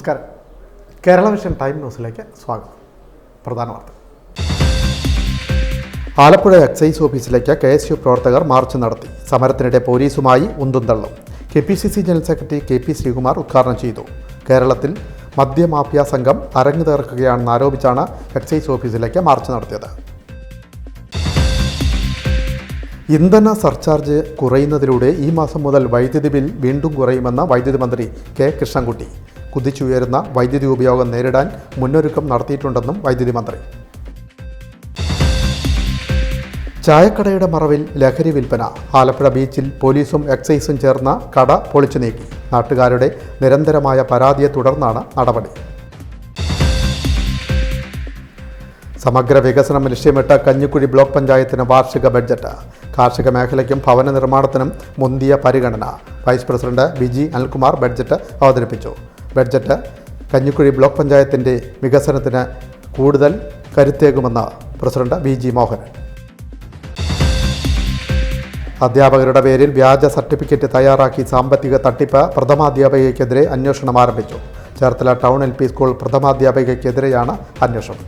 നമസ്കാരം. Kerala vision time ന്യൂസിലേക്ക് സ്വാഗതം. പ്രധാന വാർത്ത. ആലപ്പുഴ എക്സൈസ് ഓഫീസിലേക്ക് KSU പ്രവർത്തകർ മാർച്ച് നടത്തി. സമരത്തിനിടെ പോലീസുമായി ഉന്തും തള്ളും. KPCC general secretary KP Sreekumar ഉദ്ഘാടനം ചെയ്തു. കേരളത്തിൽ മദ്യമാഫിയ സംഘം അരങ്ങു തീർക്കുകയാണെന്ന് ആരോപിച്ചാണ് എക്സൈസ് ഓഫീസിലേക്ക് മാർച്ച് നടത്തിയത്. ഇന്ധന സർചാർജ് കുറയുന്നതിലൂടെ ഈ മാസം മുതൽ വൈദ്യുതി ബിൽ വീണ്ടും കുറയുമെന്ന് വൈദ്യുതി മന്ത്രി K കൃഷ്ണൻകുട്ടി. കുതിച്ചുയരുന്ന വൈദ്യുതി ഉപയോഗം നേരിടാൻ മുന്നൊരുക്കം നടത്തിയിട്ടുണ്ടെന്നും വൈദ്യുതി മന്ത്രി. ചായക്കടയുടെ മറവിൽ ലഹരി വിൽപ്പന. ആലപ്പുഴ ബീച്ചിൽ പോലീസും എക്സൈസും ചേർന്ന കട പൊളിച്ചു നീക്കി. നാട്ടുകാരുടെ നിരന്തരമായ പരാതിയെ തുടർന്നാണ് നടപടി. സമഗ്ര വികസനം ലക്ഷ്യമിട്ട് കഞ്ഞിക്കുഴി ബ്ലോക്ക് പഞ്ചായത്തിന് വാർഷിക ബഡ്ജറ്റ്. കാർഷിക മേഖലയ്ക്കും ഭവന നിർമ്മാണത്തിനും മുന്തിയ പരിഗണന. Vice president BG Anilkumar budget അവതരിപ്പിച്ചു. ബഡ്ജറ്റ് കഞ്ഞിക്കുഴി ബ്ലോക്ക് പഞ്ചായത്തിൻ്റെ വികസനത്തിന് കൂടുതൽ കരുത്തേകുമെന്ന് പ്രസിഡന്റ് BG മോഹൻ. അധ്യാപകരുടെ പേരിൽ വ്യാജ സർട്ടിഫിക്കറ്റ് തയ്യാറാക്കി സാമ്പത്തിക തട്ടിപ്പ്. പ്രഥമാധ്യാപികയ്ക്കെതിരെ അന്വേഷണം ആരംഭിച്ചു. ചേർത്തല ടൗൺ LP സ്കൂൾ പ്രഥമാധ്യാപികയ്ക്കെതിരെയാണ് അന്വേഷണം.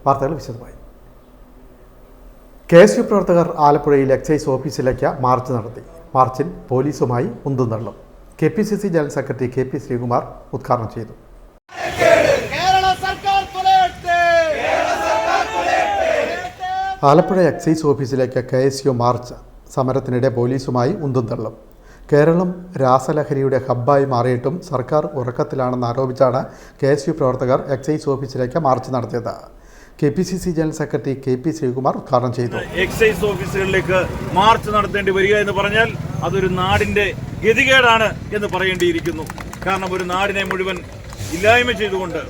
വാർത്തകൾ വിശദമായി. KSU പ്രവർത്തകർ ആലപ്പുഴയിൽ എക്സൈസ് ഓഫീസിലേക്ക് മാർച്ച് നടത്തി. മാർച്ചിൽ പോലീസുമായി ഉന്തും തള്ളും. KPCC general secretary KP Sreekumar ഉദ്ഘാടനം ചെയ്തു. ആലപ്പുഴ എക്സൈസ് ഓഫീസിലേക്ക് KSU മാർച്ച്. സമരത്തിനിടെ പോലീസുമായി ഉന്തും തള്ളും. കേരളം രാസലഹരിയുടെ ഹബ്ബായി മാറിയിട്ടും സർക്കാർ ഉറക്കത്തിലാണെന്ന് ആരോപിച്ചാണ് KSU പ്രവർത്തകർ എക്സൈസ് ഓഫീസിലേക്ക് മാർച്ച് നടത്തിയത്. KPCC general secretary KP Sreekumar ഉദ്ഘാടനം ചെയ്തു. എക്സൈസ് ഓഫീസുകളിലേക്ക് മാർച്ച് നടത്തേണ്ടി വരിക എന്ന് പറഞ്ഞാൽ അതൊരു നാടിന്റെ ഗതികേടാണ് എന്ന് പറയേണ്ടിയിരിക്കുന്നു. കാരണം ഒരു നാടിനെ മുഴുവൻ ഇല്ലായ്മ ചെയ്തുകൊണ്ട്,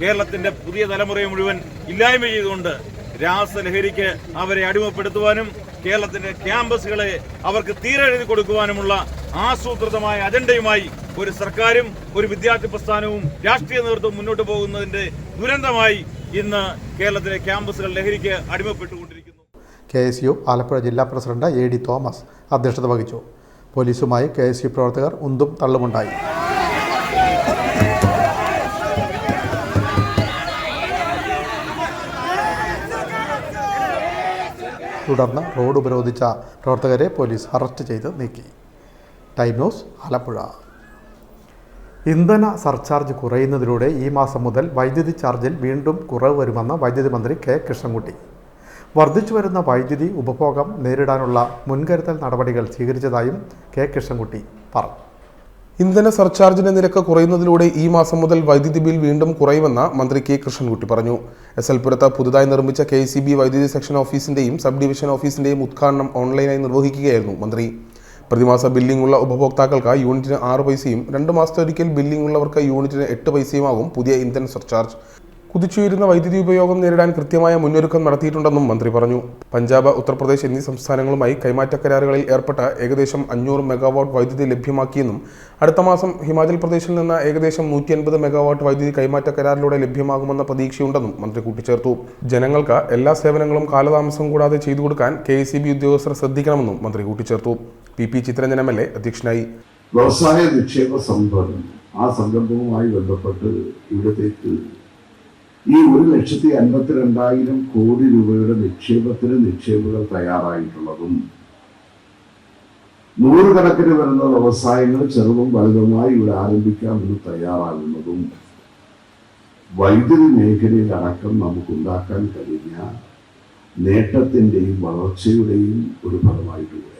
കേരളത്തിന്റെ പുതിയ തലമുറയെ മുഴുവൻ ഇല്ലായ്മ ചെയ്തുകൊണ്ട് രാസലഹരിക്ക് അവരെ അടിമപ്പെടുത്തുവാനും കേരളത്തിന്റെ ക്യാമ്പസുകളെ അവർക്ക് തീരെഴുതി കൊടുക്കുവാനുമുള്ള ആസൂത്രിതമായ അജണ്ടയുമായി ഒരു സർക്കാരും ഒരു വിദ്യാർത്ഥി പ്രസ്ഥാനവും രാഷ്ട്രീയ നേതൃത്വവും മുന്നോട്ട് പോകുന്നതിന്റെ ദുരന്തമായി ഇന്ന് കേരളത്തിലെ ക്യാമ്പസുകൾ ലഹരിക്ക് അടിമപ്പെട്ടുകൊണ്ടിരിക്കുന്നു. KSU ആലപ്പുഴ ജില്ലാ പ്രസിഡന്റ് AD തോമസ് അധ്യക്ഷത വഹിച്ചു. പോലീസുമായി KSU പ്രവർത്തകർ ഉന്തും തള്ളുമുണ്ടായി. തുടർന്ന് റോഡ് ഉപരോധിച്ച പ്രവർത്തകരെ പോലീസ് അറസ്റ്റ് ചെയ്ത് നീക്കി. Time news Alappuzha. ഇന്ധന സർചാർജ് കുറയുന്നതിലൂടെ ഈ മാസം മുതൽ വൈദ്യുതി ചാർജിൽ വീണ്ടും കുറവ് വരുമെന്ന് വൈദ്യുതി മന്ത്രി K കൃഷ്ണൻകുട്ടി. വർദ്ധിച്ചു വരുന്ന വൈദ്യുതി ഉപഭോഗം നേരിടാനുള്ള മുൻകരുതൽ നടപടികൾ സ്വീകരിച്ചതായും K കൃഷ്ണൻകുട്ടി പറഞ്ഞു. ഇന്ധന സർചാർജിന്റെ നിരക്ക് കുറയുന്നതിലൂടെ ഈ മാസം മുതൽ വൈദ്യുതി ബിൽ വീണ്ടും കുറയുമെന്ന് മന്ത്രി K കൃഷ്ണൻകുട്ടി പറഞ്ഞു. SL പുരത്ത് പുതുതായി നിർമ്മിച്ച KEB വൈദ്യുതി സെക്ഷൻ ഓഫീസിന്റെയും സബ് ഡിവിഷൻ ഓഫീസിന്റെയും ഉദ്ഘാടനം ഓൺലൈനായി നിർവഹിക്കുകയായിരുന്നു മന്ത്രി. പ്രതിമാസ ബില്ലിംഗ് ഉള്ള ഉപഭോക്താക്കൾക്ക് യൂണിറ്റിന് 6 പൈസയും 2 മാസത്തൊരിക്കൽ ബില്ലിംഗ് ഉള്ളവർക്ക് യൂണിറ്റിന് 8 പൈസയുമാകും പുതിയ ഇന്ധന സർചാർജ്. കുതിച്ചുയരുന്ന വൈദ്യുതി ഉപയോഗം നേരിടാൻ കൃത്യമായ മുന്നൊരുക്കം നടത്തിയിട്ടുണ്ടെന്നും മന്ത്രി പറഞ്ഞു. പഞ്ചാബ്, ഉത്തർപ്രദേശ് എന്നീ സംസ്ഥാനങ്ങളുമായി കൈമാറ്റ കരാറുകളിൽ ഏർപ്പെട്ട ഏകദേശം 500 മെഗാവാട്ട് വൈദ്യുതി ലഭ്യമാക്കിയെന്നും അടുത്ത മാസം ഹിമാചൽ പ്രദേശിൽ നിന്ന് ഏകദേശം 150 മെഗാവാട്ട് വൈദ്യുതി കൈമാറ്റ കരാറിലൂടെ ലഭ്യമാകുമെന്ന പ്രതീക്ഷയുണ്ടെന്നും മന്ത്രി കൂട്ടിച്ചേർത്തു. ജനങ്ങൾക്ക് എല്ലാ സേവനങ്ങളും കാലതാമസം കൂടാതെ ചെയ്തു കൊടുക്കാൻ KEB ഉദ്യോഗസ്ഥർ ശ്രദ്ധിക്കണമെന്നും മന്ത്രി കൂട്ടിച്ചേർത്തു. PP ചിത്രഞ്ജൻ MLA അധ്യക്ഷനായി. വ്യവസായ നിക്ഷേപ സംഭരണം, ആ സംരംഭവുമായി ബന്ധപ്പെട്ട് ഇവിടത്തേക്ക് ഈ 1,52,000 കോടി രൂപയുടെ നിക്ഷേപങ്ങൾ തയ്യാറായിട്ടുള്ളതും 100 കണക്കിന് വരുന്ന വ്യവസായങ്ങൾ ചെറുതും വലുതുമായി ഇവിടെ ആരംഭിക്കാമെന്ന് തയ്യാറാകുന്നതും വൈദ്യുതി മേഖലയിൽ അടക്കം നമുക്കുണ്ടാക്കാൻ കഴിഞ്ഞ നേട്ടത്തിന്റെയും വളർച്ചയുടെയും ഒരു ഫലമായിട്ട് കൂടെയാണ്.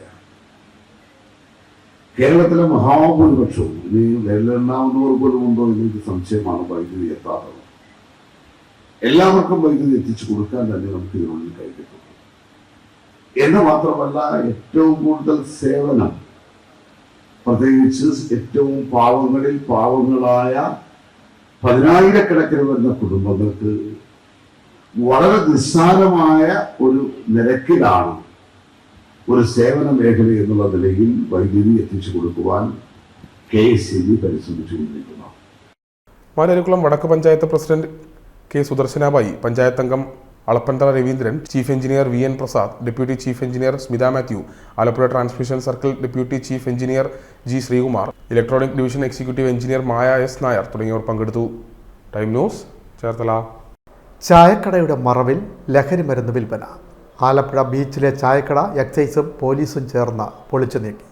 കേരളത്തിലെ മഹാഭൂരിപക്ഷവും, ഇനി വിരലെണ്ണാവുന്നവർ പോലും ഉണ്ടോ എന്നൊരു സംശയമാണ്, വൈദ്യുതി എത്താത്തത്. എല്ലാവർക്കും വൈദ്യുതി എത്തിച്ചു കൊടുക്കാൻ തന്നെ നമുക്ക് ഇതിനുള്ളിൽ കഴിഞ്ഞിട്ടുണ്ട്. എന്ന് മാത്രമല്ല, ഏറ്റവും കൂടുതൽ സേവനം, പ്രത്യേകിച്ച് ഏറ്റവും പാവങ്ങളായ 10,000-കണക്കിന് വരുന്ന കുടുംബങ്ങൾക്ക് വളരെ നിസ്സാരമായ ഒരു നിരക്കിലാണ് ഒരു സേവന മേഖല എന്നുള്ള നിലയിൽ വൈദ്യുതി എത്തിച്ചു കൊടുക്കുവാൻ KEB പരിശ്രമിച്ചുകൊണ്ടിരിക്കുന്നു. മാനേരിക്കുളം വടക്ക് പഞ്ചായത്ത് പ്രസിഡന്റ് K സുദർശനാബായി, പഞ്ചായത്ത് അംഗം Alappanthara Raveendran, chief engineer VN Prasad, deputy chief engineer Smitha Mathew, Alappuzha transmission circle deputy chief engineer G Sreekumar, electronic division executive engineer Maya S Nair തുടങ്ങിയവർ പങ്കെടുത്തു. Time news, Cherthala. ചായക്കടയുടെ മറവിൽ ലഹരി മരുന്ന് വിൽപ്പന. ആലപ്പുഴ ബീച്ചിലെ ചായക്കട എക്സൈസും പോലീസും ചേർന്ന് പൊളിച്ചു നീക്കി.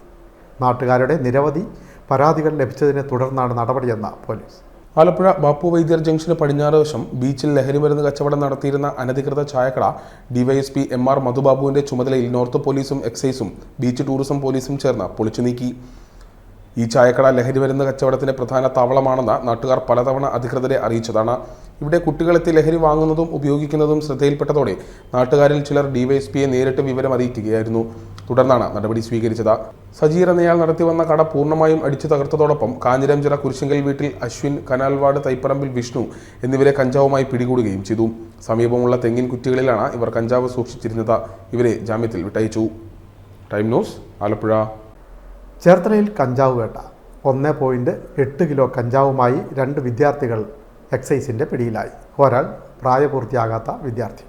നാട്ടുകാരുടെ നിരവധി പരാതികൾ ലഭിച്ചതിനെ തുടർന്നാണ് നടപടിയെന്ന് പോലീസ്. ആലപ്പുഴ ബാപ്പു വൈദ്യർ ജംഗ്ഷന് പടിഞ്ഞാറ് വശം ബീച്ചിൽ ലഹരിമരുന്ന് കച്ചവടം നടത്തിയിരുന്ന അനധികൃത ചായക്കട DYSP MR മധുബാബുവിന്റെ ചുമതലയിൽ നോർത്ത് പോലീസും എക്സൈസും ബീച്ച് ടൂറിസം പോലീസും ചേർന്ന് പൊളിച്ചു നീക്കി. ഈ ചായക്കട ലഹരിമരുന്ന് കച്ചവടത്തിന്റെ പ്രധാന താവളമാണെന്ന് നാട്ടുകാർ പലതവണ അധികൃതരെ അറിയിച്ചതാണ്. ഇവിടെ കുട്ടികളെത്തി ലഹരി വാങ്ങുന്നതും ഉപയോഗിക്കുന്നതും ശ്രദ്ധയിൽപ്പെട്ടതോടെ നാട്ടുകാരിൽ ചിലർ DYSPയെ നേരിട്ട് വിവരം അറിയിക്കുകയായിരുന്നു. തുടർന്നാണ് നടപടി സ്വീകരിച്ചത്. സജീർ എന്നയാൾ നടത്തിവന്ന കട പൂർണ്ണമായും അടിച്ചു തകർത്തതോടൊപ്പം കാഞ്ഞിരംചിറ കുരിശിങ്കൽ വീട്ടിൽ അശ്വിൻ, കനാൽവാട് തൈപ്പറമ്പിൽ വിഷ്ണു എന്നിവരെ കഞ്ചാവുമായി പിടികൂടുകയും ചെയ്തു. സമീപമുള്ള തെങ്ങിൻ കുറ്റികളിലാണ് ഇവർ കഞ്ചാവ് സൂക്ഷിച്ചിരുന്നത്. ഇവരെ ജാമ്യത്തിൽ വിട്ടയച്ചു. Time news, Alappuzha. ചേർത്തലയിൽ കഞ്ചാവ് വേട്ട. 1.8 കിലോ കഞ്ചാവുമായി 2 വിദ്യാർത്ഥികൾ എക്സൈസിന്റെ പിടിയിലായി. ഒരാൾ പ്രായപൂർത്തിയാകാത്ത വിദ്യാർത്ഥി.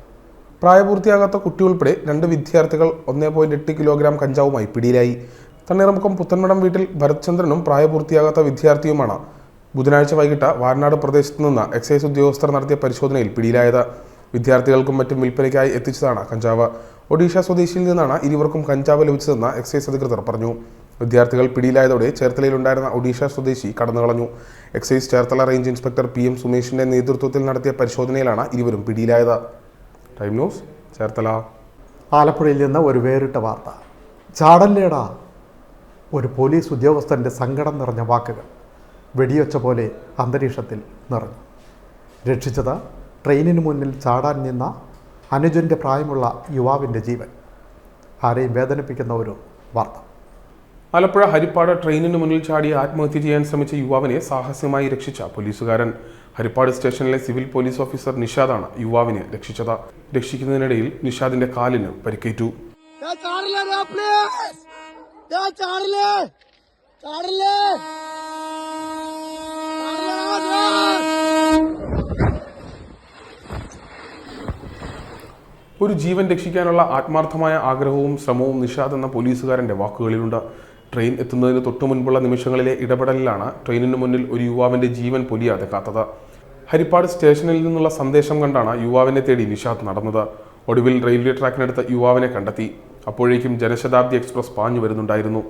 പ്രായപൂർത്തിയാകാത്ത കുട്ടി ഉൾപ്പെടെ 2 വിദ്യാർത്ഥികൾ 1.8 കിലോഗ്രാം കഞ്ചാവുമായി പിടിയിലായി. തണ്ണീർമുക്കം പുത്തൻമടം വീട്ടിൽ ഭരത്ചന്ദ്രനും പ്രായപൂർത്തിയാകാത്ത വിദ്യാർത്ഥിയുമാണ് ബുധനാഴ്ച വൈകിട്ട് വാരനാട് പ്രദേശത്ത് നിന്ന് എക്സൈസ് ഉദ്യോഗസ്ഥർ നടത്തിയ പരിശോധനയിൽ പിടിയിലായത്. വിദ്യാർത്ഥികൾക്കും മറ്റും വിൽപ്പനയ്ക്കായി എത്തിച്ചതാണ് കഞ്ചാവ്. ഒഡീഷ സ്വദേശിയിൽ നിന്നാണ് ഇരുവർക്കും കഞ്ചാവ് ലഭിച്ചതെന്ന് എക്സൈസ് അധികൃതർ പറഞ്ഞു. വിദ്യാർത്ഥികൾ പിടിയിലായതോടെ ചേർത്തലയിലുണ്ടായിരുന്ന ഒഡീഷ സ്വദേശി കടന്നുകളഞ്ഞു. Excise Cherthala range inspector PM സുമേഷിന്റെ നേതൃത്വത്തിൽ നടത്തിയ പരിശോധനയിലാണ് ഇരുവരും പിടിയിലായത്. Time news, Cherthala. ആലപ്പുഴയിൽ നിന്ന് ഒരു വേറിട്ട വാർത്ത. ചാടല്ലേടാ. ഒരു പോലീസ് ഉദ്യോഗസ്ഥൻ്റെ സങ്കടം നിറഞ്ഞ വാക്കുകൾ വെടിയൊച്ച പോലെ അന്തരീക്ഷത്തിൽ നിറഞ്ഞു. രക്ഷിച്ചത് ട്രെയിനിന് മുന്നിൽ ചാടാൻ നിന്ന അനുജൻ്റെ പ്രായമുള്ള യുവാവിൻ്റെ ജീവൻ. ആരെയും വേദനിപ്പിക്കുന്ന ഒരു വാർത്ത. ആലപ്പുഴ ഹരിപ്പാട് ട്രെയിനിന് മുന്നിൽ ചാടി ആത്മഹത്യ ചെയ്യാൻ ശ്രമിച്ച യുവാവിനെ സാഹസ്യമായി രക്ഷിച്ച പോലീസുകാരൻ. ഹരിപ്പാട് സ്റ്റേഷനിലെ സിവിൽ പോലീസ് ഓഫീസർ നിഷാദാണ് യുവാവിനെ രക്ഷിച്ചത്. രക്ഷിക്കുന്നതിനിടയിൽ നിഷാദിന്റെ കാലിന് പരിക്കേറ്റു. ഒരു ജീവൻ രക്ഷിക്കാനുള്ള ആത്മാർത്ഥമായ ആഗ്രഹവും ശ്രമവും നിഷാദ് എന്ന പോലീസുകാരന്റെ വാക്കുകളിലുണ്ട്. ട്രെയിൻ എത്തുന്നതിന് തൊട്ടു മുൻപുള്ള നിമിഷങ്ങളിലെ ഇടപെടലിലാണ് ട്രെയിനിന് മുന്നിൽ ഒരു യുവാവിന്റെ ജീവൻ പൊലിയാതെ കാത്തത്. ഹരിപ്പാട് സ്റ്റേഷനിൽ നിന്നുള്ള സന്ദേശം കണ്ടാണ് യുവാവിനെ തേടി നിഷാദ് നടന്നത്. ഒടുവിൽ റെയിൽവേ ട്രാക്കിനടുത്ത് യുവാവിനെ കണ്ടെത്തി. അപ്പോഴേക്കും ജനശതാബ്ദി എക്സ്പ്രസ് പാഞ്ഞു വരുന്നുണ്ടായിരുന്നു.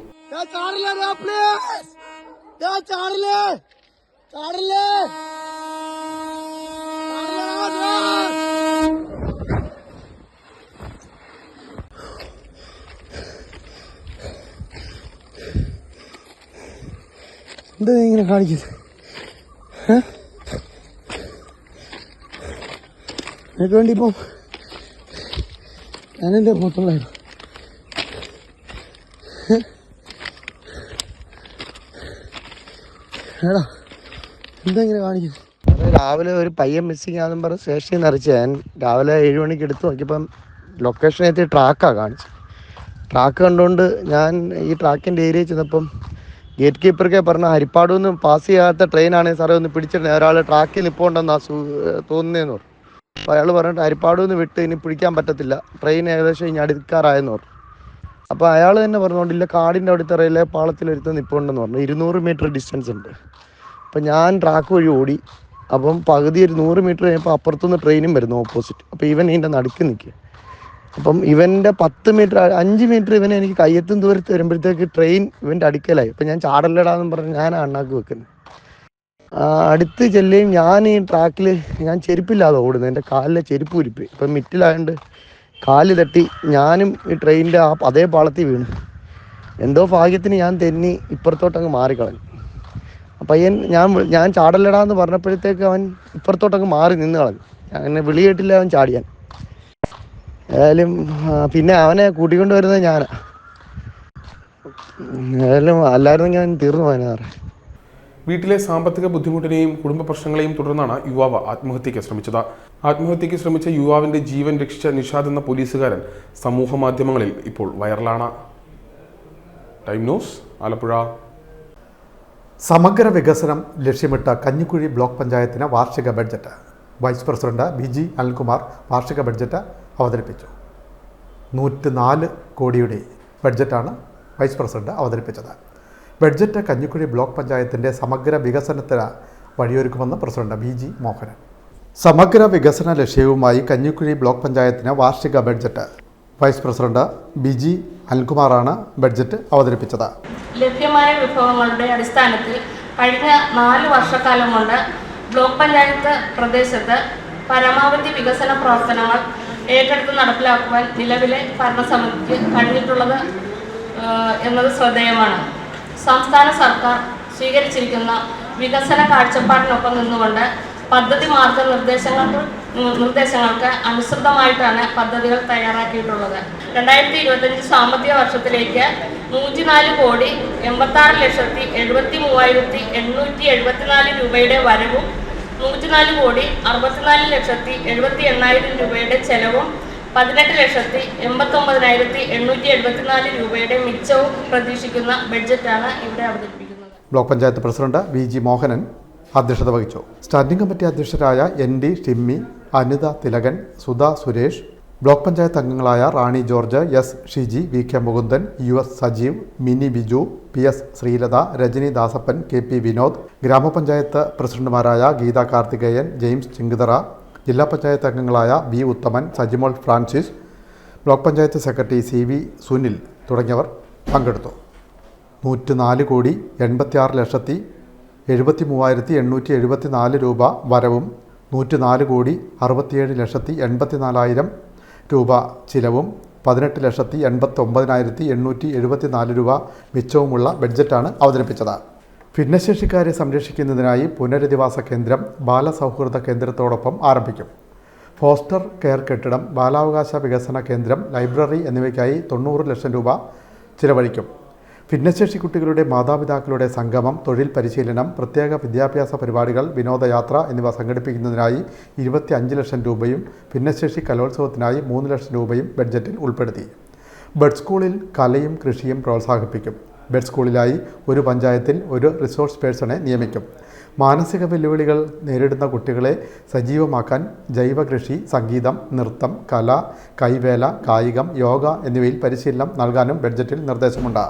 എന്താ ഇങ്ങനെ കാണിക്കുന്നത്? എനിക്ക് വേണ്ടി ഇപ്പം ഞാനെൻ്റെ ഫോട്ടോളായിരുന്നു. എടാ എന്താ ഇങ്ങനെ കാണിക്കുന്നത്? രാവിലെ ഒരു പയ്യൻ മിസ്സിങ് ആണെന്നും പറഞ്ഞ് സ്റ്റേഷനിൽ നിന്ന് അറിയിച്ചു. ഞാൻ രാവിലെ 7 മണിക്ക് എടുത്ത് നോക്കിയപ്പം ലൊക്കേഷൻ എത്തി ട്രാക്കാണ് കാണിച്ചു. ട്രാക്ക് കണ്ടുകൊണ്ട് ഞാൻ ഈ ട്രാക്കിൻ്റെ ഏരിയയിൽ ചെന്നപ്പം ഗേറ്റ് കീപ്പർക്ക് പറഞ്ഞ ഹരിപ്പാടൊന്നും പാസ് ചെയ്യാത്ത ട്രെയിനാണെങ്കിൽ സാറേ ഒന്ന് പിടിച്ചിട്ട് ഒരാൾ ട്രാക്കിൽ നിൽപ്പുണ്ടെന്നാ തോന്നുന്നതെന്ന് പറഞ്ഞു. അപ്പോൾ അയാൾ പറഞ്ഞിട്ട് ഹരിപ്പാടൊന്ന് വിട്ട് ഇനി പിടിക്കാൻ പറ്റത്തില്ല, ട്രെയിൻ ഏകദേശം ഇനി അടുക്കാറായെന്ന് പറഞ്ഞു. അപ്പോൾ അയാൾ തന്നെ പറഞ്ഞുകൊണ്ടില്ല, കാടിൻ്റെ അവിടുത്തെ റെയിൽവേ പാളത്തിലൊരുത്ത് നിൽപ്പുണ്ടെന്ന് പറഞ്ഞു. 200 മീറ്റർ ഡിസ്റ്റൻസ് ഉണ്ട്. അപ്പം ഞാൻ ട്രാക്ക് വഴി ഓടി. അപ്പം പകുതി ഒരു 100 മീറ്റർ കഴിഞ്ഞപ്പോൾ അപ്പുറത്തുനിന്ന് ട്രെയിനും വരുന്നു ഓപ്പോസിറ്റ്. അപ്പോൾ ഇവൻ ഇതിൻ്റെ നടുക്ക് നിൽക്കുക. അപ്പം ഇവൻ്റെ 10 മീറ്റർ 5 മീറ്റർ ഇവനെ എനിക്ക് കയ്യെത്തും ദൂരത്ത് വരുമ്പോഴത്തേക്ക് ട്രെയിൻ ഇവൻ്റെ അടുക്കലായി. അപ്പം ഞാൻ ചാടല്ലടാന്ന് പറഞ്ഞ് ഞാൻ അണ്ണാക്ക് വെക്കുന്നത്. അടുത്ത് ചെല്ലുകയും ഞാൻ ഈ ട്രാക്കിൽ ഞാൻ ചെരുപ്പില്ലാതെ ഓടുന്നത്. എൻ്റെ കാലിലെ ചെരുപ്പ് ഉരിപ്പോയി. ഇപ്പം മിറ്റിലായതുകൊണ്ട് കാല് തട്ടി ഞാനും ഈ ട്രെയിനിൻ്റെ അതേ പാളത്തിൽ വീണു. എന്തോ ഭാഗ്യത്തിന് ഞാൻ തെന്നി ഇപ്പുറത്തോട്ടങ്ങ് മാറിക്കളഞ്ഞു. പയ്യൻ ഞാൻ ചാടല്ലടാന്ന് പറഞ്ഞപ്പോഴത്തേക്ക് അവൻ ഇപ്പുറത്തോട്ടങ്ങ് മാറി നിന്ന് കളഞ്ഞു. അങ്ങനെ വിളി കേട്ടില്ല അവൻ ചാടിയാൻ. ഏതായാലും പിന്നെ അവനെ കൂട്ടിക്കൊണ്ട് വരുന്നത് ഞാനാ. ഏതായാലും അല്ലായിരുന്നു ഞാൻ തീർന്നു പോയനെ സാറേ. വീട്ടിലെ സാമ്പത്തിക ബുദ്ധിമുട്ടിനെയും കുടുംബ പ്രശ്നങ്ങളെയും തുടർന്നാണ് യുവാവ് ആത്മഹത്യയ്ക്ക് ശ്രമിച്ചത്. ആത്മഹത്യയ്ക്ക് ശ്രമിച്ച യുവാവിന്റെ ജീവൻ രക്ഷിച്ച നിഷാദ് എന്ന പോലീസുകാരൻ സമൂഹ മാധ്യമങ്ങളിൽ ഇപ്പോൾ വൈറലാണ്. Time news, Alappuzha. സമഗ്ര വികസനം ലക്ഷ്യമിട്ട കഞ്ഞിക്കുഴി ബ്ലോക്ക് പഞ്ചായത്തിന് വാർഷിക budget. Vice president BG Anilkumar വാർഷിക ബഡ്ജറ്റ് അവതരിപ്പിച്ചു. 104 കോടിയുടെ ബഡ്ജറ്റാണ് വൈസ് പ്രസിഡന്റ് അവതരിപ്പിച്ചത്. ബഡ്ജറ്റ് കഞ്ഞിക്കുഴി ബ്ലോക്ക് പഞ്ചായത്തിൻ്റെ സമഗ്ര വികസനത്തിന് വഴിയൊരുക്കുമെന്ന് പ്രസിഡന്റ് BG മോഹനൻ. സമഗ്ര വികസന ലക്ഷ്യവുമായി കഞ്ഞിക്കുഴി ബ്ലോക്ക് പഞ്ചായത്തിന് വാർഷിക ബഡ്ജറ്റ് വൈസ് പ്രസിഡന്റ് BG അനിൽകുമാറാണ് ബഡ്ജറ്റ് അവതരിപ്പിച്ചത്. ലഭ്യമായ വിഭവങ്ങളുടെ അടിസ്ഥാനത്തിൽ കഴിഞ്ഞ 4 വർഷക്കാലം കൊണ്ട് ബ്ലോക്ക് പഞ്ചായത്ത് പ്രദേശത്ത് പരമാവധി വികസന പ്രവർത്തനങ്ങൾ ഏറ്റെടുത്ത് നടപ്പിലാക്കുവാൻ നിലവിലെ ഭരണസമിതിക്ക് കഴിഞ്ഞിട്ടുള്ളത് എന്നത് ശ്രദ്ധേയമാണ്. സംസ്ഥാന സർക്കാർ സ്വീകരിച്ചിരിക്കുന്ന വികസന കാഴ്ചപ്പാടിനൊപ്പം നിന്നുകൊണ്ട് പദ്ധതി നിർദ്ദേശങ്ങൾക്ക് അനുസൃതമായിട്ടാണ് പദ്ധതികൾ തയ്യാറാക്കിയിട്ടുള്ളത്. 2025 സാമ്പത്തിക വർഷത്തിലേക്ക് 104,86,73,874 രൂപയുടെ വരവും 104,64,78,000 രൂപയുടെ ചെലവും 18,89,874 രൂപയുടെ മിച്ചവും പ്രതീക്ഷിക്കുന്ന ബഡ്ജറ്റാണ് ഇവിടെ അവതരിപ്പിക്കുന്നത്. Block panchayat president BG Mohanan അധ്യക്ഷത വഹിച്ചു. സ്റ്റാൻഡിംഗ് കമ്മിറ്റി അധ്യക്ഷരായ ND ഷിമ്മി, അനിത തിലകൻ, സുധ സുരേഷ്, ബ്ലോക്ക് പഞ്ചായത്ത് അംഗങ്ങളായ Rani George, S Shiji, VK Mukundan, US Sajeev, Mini Biju, PS Sreelatha, Rajani Dasappan, KP Vinod, ഗ്രാമപഞ്ചായത്ത് പ്രസിഡന്റുമാരായ ഗീത കാർത്തികേയൻ, ജെയിംസ് ചിങ്കിതറ, ജില്ലാ പഞ്ചായത്ത് അംഗങ്ങളായ B Uthaman, Sajimol Francis, block panchayat secretary CV Sunil തുടങ്ങിയവർ പങ്കെടുത്തു. 104,86,73,874 രൂപ വരവും 104,67,84,000 രൂപ ചിലവും 18,89,874 രൂപ മിച്ചവുമുള്ള ബഡ്ജറ്റാണ് അവതരിപ്പിച്ചത്. ഭിന്നശേഷിക്കാരെ സംരക്ഷിക്കുന്നതിനായി പുനരധിവാസ കേന്ദ്രം ബാലസൗഹൃദ കേന്ദ്രത്തോടൊപ്പം ആരംഭിക്കും. ഫോസ്റ്റർ കെയർ കെട്ടിടം, ബാലാവകാശ വികസന കേന്ദ്രം, ലൈബ്രറി എന്നിവയ്ക്കായി 90 ലക്ഷം രൂപ ചിലവഴിക്കും. ഭിന്നശേഷി കുട്ടികളുടെ മാതാപിതാക്കളുടെ സംഗമം, തൊഴിൽ പരിശീലനം, പ്രത്യേക വിദ്യാഭ്യാസ പരിപാടികൾ, വിനോദയാത്ര എന്നിവ സംഘടിപ്പിക്കുന്നതിനായി 25 ലക്ഷം രൂപയും ഭിന്നശേഷി കലോത്സവത്തിനായി 3 ലക്ഷം രൂപയും ബഡ്ജറ്റിൽ ഉൾപ്പെടുത്തി. ബഡ് സ്കൂളിൽ കലയും കൃഷിയും പ്രോത്സാഹിപ്പിക്കും. ബഡ് സ്കൂളിലായി ഒരു പഞ്ചായത്തിൽ ഒരു റിസോഴ്സ് പേഴ്സണെ നിയമിക്കും. മാനസിക വെല്ലുവിളികൾ നേരിടുന്ന കുട്ടികളെ സജീവമാക്കാൻ ജൈവ കൃഷി, സംഗീതം, നൃത്തം, കല, കൈവേല, കായികം, യോഗ എന്നിവയിൽ പരിശീലനം നൽകാനും ബഡ്ജറ്റിൽ നിർദ്ദേശമുണ്ട്.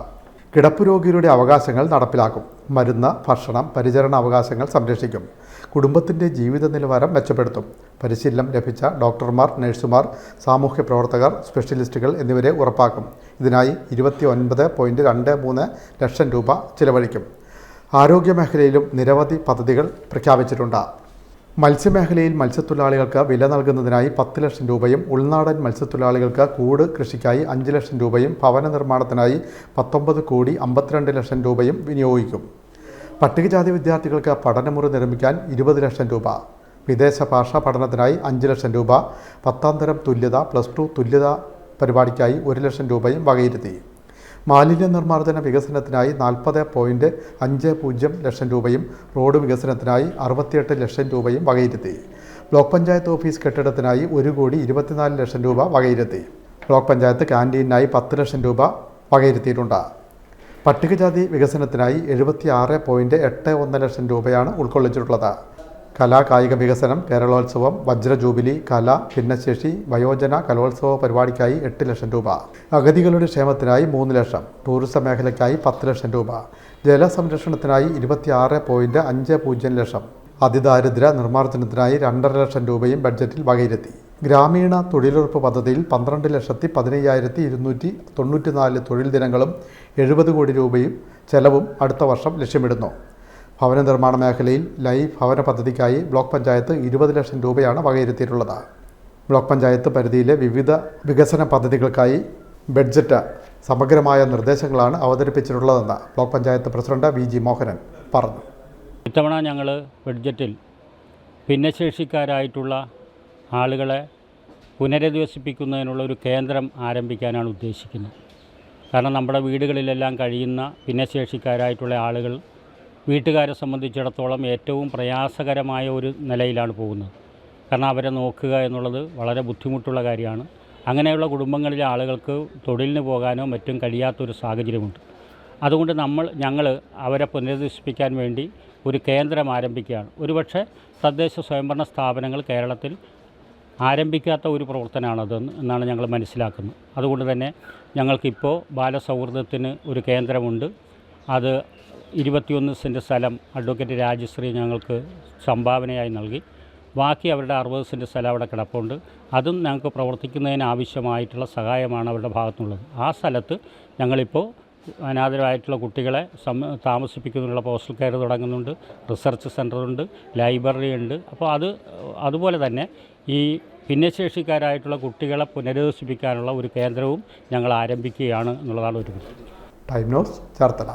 കിടപ്പുരോഗികളുടെ അവകാശങ്ങൾ നടപ്പിലാക്കും. മരുന്ന്, ഭക്ഷണം, പരിചരണ അവകാശങ്ങൾ സംരക്ഷിക്കും. കുടുംബത്തിൻ്റെ ജീവിത നിലവാരം മെച്ചപ്പെടുത്തും. പരിശീലനം ലഭിച്ച ഡോക്ടർമാർ, നഴ്സുമാർ, സാമൂഹ്യ പ്രവർത്തകർ, സ്പെഷ്യലിസ്റ്റുകൾ എന്നിവരെ ഉറപ്പാക്കും. ഇതിനായി 29.23 ലക്ഷം രൂപ ചിലവഴിക്കും. ആരോഗ്യമേഖലയിലും നിരവധി പദ്ധതികൾ പ്രഖ്യാപിച്ചിട്ടുണ്ട്. മത്സ്യമേഖലയിൽ മത്സ്യത്തൊഴിലാളികൾക്ക് വില നൽകുന്നതിനായി 10 ലക്ഷം രൂപയും ഉൾനാടൻ മത്സ്യത്തൊഴിലാളികൾക്ക് കൂട് കൃഷിക്കായി 5 ലക്ഷം രൂപയും ഭവന നിർമ്മാണത്തിനായി 19,52 ലക്ഷം രൂപയും വിനിയോഗിക്കും. പട്ടികജാതി വിദ്യാർത്ഥികൾക്ക് പഠനമുറി നിർമ്മിക്കാൻ 20 ലക്ഷം രൂപ, വിദേശ ഭാഷാ പഠനത്തിനായി 5 ലക്ഷം രൂപ, 10ാം തരം തുല്യത, +2 തുല്യത പരിപാടിക്കായി 1 ലക്ഷം രൂപയും വകയിരുത്തി. മാലിന്യ നിർമ്മാർജ്ജന വികസനത്തിനായി 40.50 ലക്ഷം രൂപയും റോഡ് വികസനത്തിനായി 68 ലക്ഷം രൂപയും വകയിരുത്തി. ബ്ലോക്ക് പഞ്ചായത്ത് ഓഫീസ് കെട്ടിടത്തിനായി 1,24 ലക്ഷം രൂപ വകയിരുത്തി. ബ്ലോക്ക് പഞ്ചായത്ത് ക്യാൻറ്റീനായി 10 ലക്ഷം രൂപ വകയിരുത്തിയിട്ടുണ്ട്. പട്ടികജാതി വികസനത്തിനായി 76.81 ലക്ഷം രൂപയാണ് ഉൾക്കൊള്ളിച്ചിട്ടുള്ളത്. കലാ കായിക വികസനം, കേരളോത്സവം, വജ്ര ജൂബിലി, കല, ഭിന്നശേഷി, വയോജന കലോത്സവ പരിപാടിക്കായി 8 ലക്ഷം രൂപ, അഗതികളുടെ ക്ഷേമത്തിനായി 3 ലക്ഷം, ടൂറിസം മേഖലയ്ക്കായി 10 ലക്ഷം രൂപ, ജലസംരക്ഷണത്തിനായി 26.50 ലക്ഷം, അതിദാരിദ്ര്യ നിർമ്മാർജ്ജനത്തിനായി 2.5 ലക്ഷം രൂപയും ബഡ്ജറ്റിൽ വകയിരുത്തി. ഗ്രാമീണ തൊഴിലുറപ്പ് പദ്ധതിയിൽ 12,15,294 തൊഴിൽ ദിനങ്ങളും 70 കോടി രൂപയും ചെലവും അടുത്ത വർഷം ലക്ഷ്യമിടുന്നു. ഭവന നിർമ്മാണ മേഖലയിൽ ലൈഫ് ഭവന പദ്ധതിക്കായി ബ്ലോക്ക് പഞ്ചായത്ത് 20 ലക്ഷം രൂപയാണ് വകയിരുത്തിയിട്ടുള്ളത്. ബ്ലോക്ക് പഞ്ചായത്ത് പരിധിയിലെ വിവിധ വികസന പദ്ധതികൾക്കായി ബഡ്ജറ്റ് സമഗ്രമായ നിർദ്ദേശങ്ങളാണ് അവതരിപ്പിച്ചിട്ടുള്ളതെന്ന് block panchayat president BG Mohanan പറഞ്ഞു. ഇത്തവണ ഞങ്ങൾ ബഡ്ജറ്റിൽ ഭിന്നശേഷിക്കാരായിട്ടുള്ള ആളുകളെ പുനരധിവസിപ്പിക്കുന്നതിനുള്ള ഒരു കേന്ദ്രം ആരംഭിക്കാനാണ് ഉദ്ദേശിക്കുന്നത്. കാരണം നമ്മുടെ വീടുകളിലെല്ലാം കഴിയുന്ന ഭിന്നശേഷിക്കാരായിട്ടുള്ള ആളുകൾ വീട്ടുകാരെ സംബന്ധിച്ചിടത്തോളം ഏറ്റവും പ്രയാസകരമായ ഒരു നിലയിലാണ് പോകുന്നത്. കാരണം അവരെ നോക്കുക എന്നുള്ളത് വളരെ ബുദ്ധിമുട്ടുള്ള കാര്യമാണ്. അങ്ങനെയുള്ള കുടുംബങ്ങളിലെ ആളുകൾക്ക് തൊഴിലിന് പോകാനോ മറ്റും കഴിയാത്തൊരു സാഹചര്യമുണ്ട്. അതുകൊണ്ട് ഞങ്ങൾ അവരെ പുനരധിവസിപ്പിക്കാൻ വേണ്ടി ഒരു കേന്ദ്രം ആരംഭിക്കുകയാണ്. ഒരുപക്ഷെ തദ്ദേശ സ്വയംഭരണ സ്ഥാപനങ്ങൾ കേരളത്തിൽ ആരംഭിക്കാത്ത ഒരു പ്രവർത്തനമാണത് എന്നാണ് ഞങ്ങൾ മനസ്സിലാക്കുന്നത്. അതുകൊണ്ട് തന്നെ ഞങ്ങൾക്കിപ്പോൾ ബാലസൗഹൃദത്തിന് ഒരു കേന്ദ്രമുണ്ട്. അത് 21 സെൻറ്റ് സ്ഥലം അഡ്വക്കേറ്റ് രാജശ്രീ ഞങ്ങൾക്ക് സംഭാവനയായി നൽകി. ബാക്കി അവരുടെ 60 സെൻറ്റ് സ്ഥലം അവിടെ കിടപ്പുണ്ട്. അതും ഞങ്ങൾക്ക് പ്രവർത്തിക്കുന്നതിന് ആവശ്യമായിട്ടുള്ള സഹായമാണ് അവരുടെ ഭാഗത്തുനിന്നുള്ളത്. ആ സ്ഥലത്ത് ഞങ്ങളിപ്പോൾ അനാഥരായിട്ടുള്ള കുട്ടികളെ താമസിപ്പിക്കുന്നതിനുള്ള പോസ്റ്റൽ കെയർ തുടങ്ങുന്നുണ്ട്, റിസർച്ച് സെൻ്ററുണ്ട്, ലൈബ്രറി ഉണ്ട്. അപ്പോൾ അതുപോലെ തന്നെ ഈ ഭിന്നശേഷിക്കാരായിട്ടുള്ള കുട്ടികളെ പുനരധിവസിപ്പിക്കാനുള്ള ഒരു കേന്ദ്രവും ഞങ്ങൾ ആരംഭിക്കുകയാണ് എന്നുള്ളതാണ് ഒരു കാര്യം. Time news Cherthala.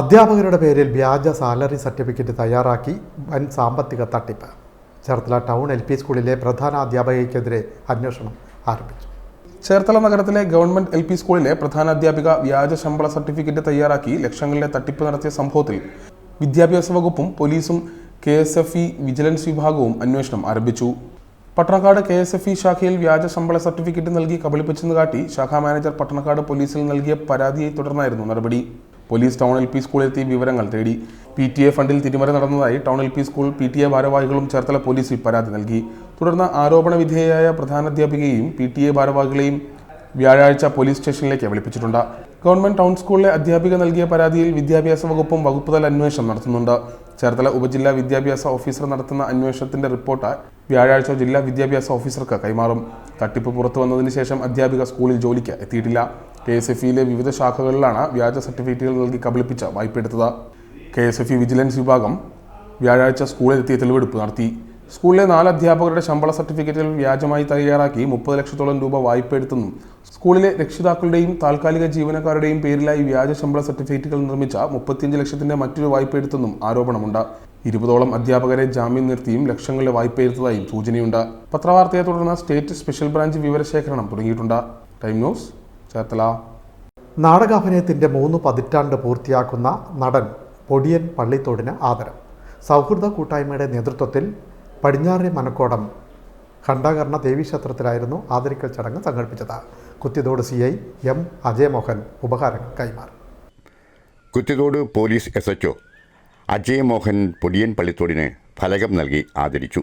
അധ്യാപകരുടെ പേരിൽ വ്യാജ സാലറി സർട്ടിഫിക്കറ്റ് തയ്യാറാക്കി വൻ സാമ്പത്തിക തട്ടിപ്പ്. ചേർത്തല ടൗൺ LP സ്കൂളിലെ പ്രധാന അധ്യാപകയ്ക്കെതിരെ അന്വേഷണം ആരംഭിച്ചു. ചേർത്തല നഗരത്തിലെ ഗവൺമെന്റ് LP സ്കൂളിലെ പ്രധാന അധ്യാപിക വ്യാജ ശമ്പള സർട്ടിഫിക്കറ്റ് തയ്യാറാക്കി ലക്ഷങ്ങളിലെ തട്ടിപ്പ് നടത്തിയ സംഭവത്തിൽ വിദ്യാഭ്യാസ വകുപ്പും പോലീസും KSFE വിജിലൻസ് വിഭാഗവും അന്വേഷണം ആരംഭിച്ചു. പട്ടണക്കാട് KSFE ശാഖയിൽ വ്യാജ ശമ്പള സർട്ടിഫിക്കറ്റ് നൽകി കബളിപ്പിച്ചെന്ന് കാട്ടി ശാഖാ മാനേജർ പട്ടണക്കാട് പോലീസിൽ നൽകിയ പരാതിയെ തുടർന്നായിരുന്നു നടപടി. പോലീസ് ടൗൺ LP സ്കൂളിലെത്തി വിവരങ്ങൾ തേടി. PTA ഫണ്ടിൽ തിരിമറി നടന്നതായി ടൗൺ LP സ്കൂൾ PTA ഭാരവാഹികളും ചേർത്തല പോലീസിൽ പരാതി നൽകി. തുടർന്ന് ആരോപണ വിധേയയായ പ്രധാനാധ്യാപികയെയും PTA ഭാരവാഹികളെയും വ്യാഴാഴ്ച പോലീസ് സ്റ്റേഷനിലേക്ക് വിളിപ്പിച്ചിട്ടുണ്ട്. ഗവൺമെന്റ് ടൗൺ സ്കൂളിലെ അധ്യാപിക നൽകിയ പരാതിയിൽ വിദ്യാഭ്യാസ വകുപ്പും വകുപ്പുതല അന്വേഷണം നടത്തുന്നുണ്ട്. ചേർത്തല ഉപജില്ലാ വിദ്യാഭ്യാസ ഓഫീസർ നടത്തുന്ന അന്വേഷണത്തിന്റെ റിപ്പോർട്ട് വ്യാഴാഴ്ച ജില്ലാ വിദ്യാഭ്യാസ ഓഫീസർക്ക് കൈമാറും. തട്ടിപ്പ് പുറത്തു വന്നതിന് ശേഷം അധ്യാപിക സ്കൂളിൽ ജോലിക്ക് എത്തിയിട്ടില്ല. KSFEയിലെ വിവിധ ശാഖകളിലാണ് വ്യാജ സർട്ടിഫിക്കറ്റുകൾ നൽകി കബളിപ്പിച്ച് വായ്പയെടുത്തത്. KSFE വിജിലൻസ് വിഭാഗം വ്യാഴാഴ്ച സ്കൂളിലെത്തിയ തെളിവെടുപ്പ് നടത്തി. സ്കൂളിലെ 4 അധ്യാപകരുടെ ശമ്പള സർട്ടിഫിക്കറ്റുകൾ വ്യാജമായി തയ്യാറാക്കി 30 ലക്ഷത്തോളം രൂപ വായ്പയെടുത്തെന്നും സ്കൂളിലെ രക്ഷിതാക്കളുടെയും താൽക്കാലിക ജീവനക്കാരുടെയും പേരിലായി വ്യാജ ശമ്പള സർട്ടിഫിക്കറ്റുകൾ നിർമ്മിച്ച 35 ലക്ഷത്തിന്റെ മറ്റൊരു വായ്പയെടുത്തെന്നും ആരോപണമുണ്ട്. 20ഓളം അധ്യാപകരെ ജാമ്യം നിർത്തിയും ലക്ഷങ്ങളുടെ വായ്പയെടുത്തതായും സൂചനയുണ്ട്. പത്രവാർത്തയെ തുടർന്ന് സ്റ്റേറ്റ് സ്പെഷ്യൽ ബ്രാഞ്ച് വിവരശേഖരണം തുടങ്ങിയിട്ടുണ്ട്. Time news Cherthala. നാടകാഭിനയത്തിൻ്റെ 3 പതിറ്റാണ്ട് പൂർത്തിയാക്കുന്ന നടൻ പൊടിയൻ പള്ളിത്തോടിന് ആദരം. സൗഹൃദ കൂട്ടായ്മയുടെ നേതൃത്വത്തിൽ പടിഞ്ഞാറെ മനക്കോടം ഖണ്ഡാകർണ ദേവീക്ഷേത്രത്തിലായിരുന്നു ആദരിക്കൽ ചടങ്ങ് സംഘടിപ്പിച്ചത്. കുത്തിത്തോട് CI M അജയമോഹൻ ഉപഹാരങ്ങൾ കൈമാറി. കുത്തിത്തോട് പോലീസ് SHO അജയമോഹൻ പൊടിയൻ പള്ളിത്തോടിന് ഫലകം നൽകി ആദരിച്ചു.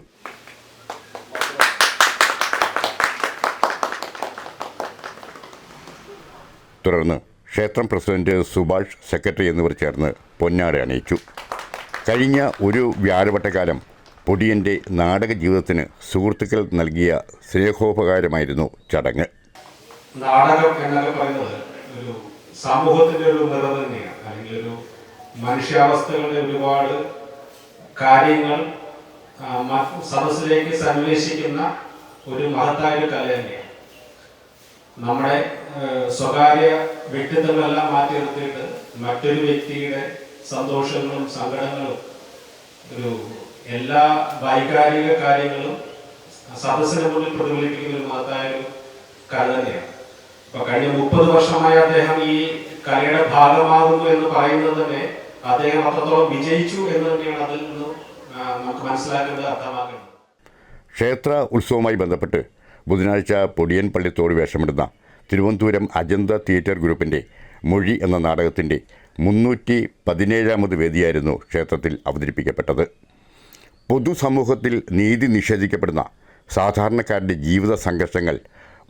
തുടർന്ന് ക്ഷേത്രം പ്രസിഡന്റ് സുഭാഷ്, സെക്രട്ടറി എന്നിവർ ചേർന്ന് പൊന്നാട അണിയിച്ചു. കഴിഞ്ഞ ഒരു വ്യാഴവട്ടക്കാലം പൊടിയൻ്റെ നാടക ജീവിതത്തിന് സുഹൃത്തുക്കൾ നൽകിയ സ്നേഹോപകാരമായിരുന്നു ചടങ്ങ്. നാടകം എന്നൊക്കെ പറയുന്നത് ഒരു സമൂഹത്തിൻ്റെ ഒരു നിറ തന്നെയാണ്. അല്ലെങ്കിൽ ഒരു മനുഷ്യാവസ്ഥകളുടെ ഒരുപാട് കാര്യങ്ങൾ സദസ്സിലേക്ക് സന്വേഷിക്കുന്ന ഒരു മഹത്തായ ഒരു കല തന്നെയാണ്. നമ്മുടെ സ്വകാര്യ വ്യക്തിത്വങ്ങളെല്ലാം മാറ്റി നിർത്തിയിട്ട് മറ്റൊരു വ്യക്തിയുടെ സന്തോഷങ്ങളും സങ്കടങ്ങളും ഒരു എല്ലാ വൈകാരിക കാര്യങ്ങളും സദസ്സിന് മുന്നിൽ പ്രതിഫലിപ്പിക്കുന്ന ഒരു മഹത്തായ ഒരു കല തന്നെയാണ്. അപ്പൊ കഴിഞ്ഞ 30 വർഷമായി അദ്ദേഹം ഈ കലയുടെ ഭാഗമാകുന്നു എന്ന് പറയുന്നത് തന്നെ അദ്ദേഹം അത്രത്തോളം വിജയിച്ചു എന്ന് തന്നെയാണ് അതിൽ നിന്ന് നമുക്ക് മനസ്സിലാക്കേണ്ടത്, അർത്ഥമാക്കേണ്ടത്. ക്ഷേത്ര ഉത്സവവുമായി ബന്ധപ്പെട്ട് ബുധനാഴ്ച പൊടിയൻ പള്ളിത്തോട് വേഷമിടുന്ന തിരുവനന്തപുരം അജന്ത തിയേറ്റർ ഗ്രൂപ്പിൻ്റെ മൊഴി എന്ന നാടകത്തിൻ്റെ 317ാമത് വേദിയായിരുന്നു ക്ഷേത്രത്തിൽ അവതരിപ്പിക്കപ്പെട്ടത്. പൊതുസമൂഹത്തിൽ നീതി നിഷേധിക്കപ്പെടുന്ന സാധാരണക്കാരുടെ ജീവിത സംഘർഷങ്ങൾ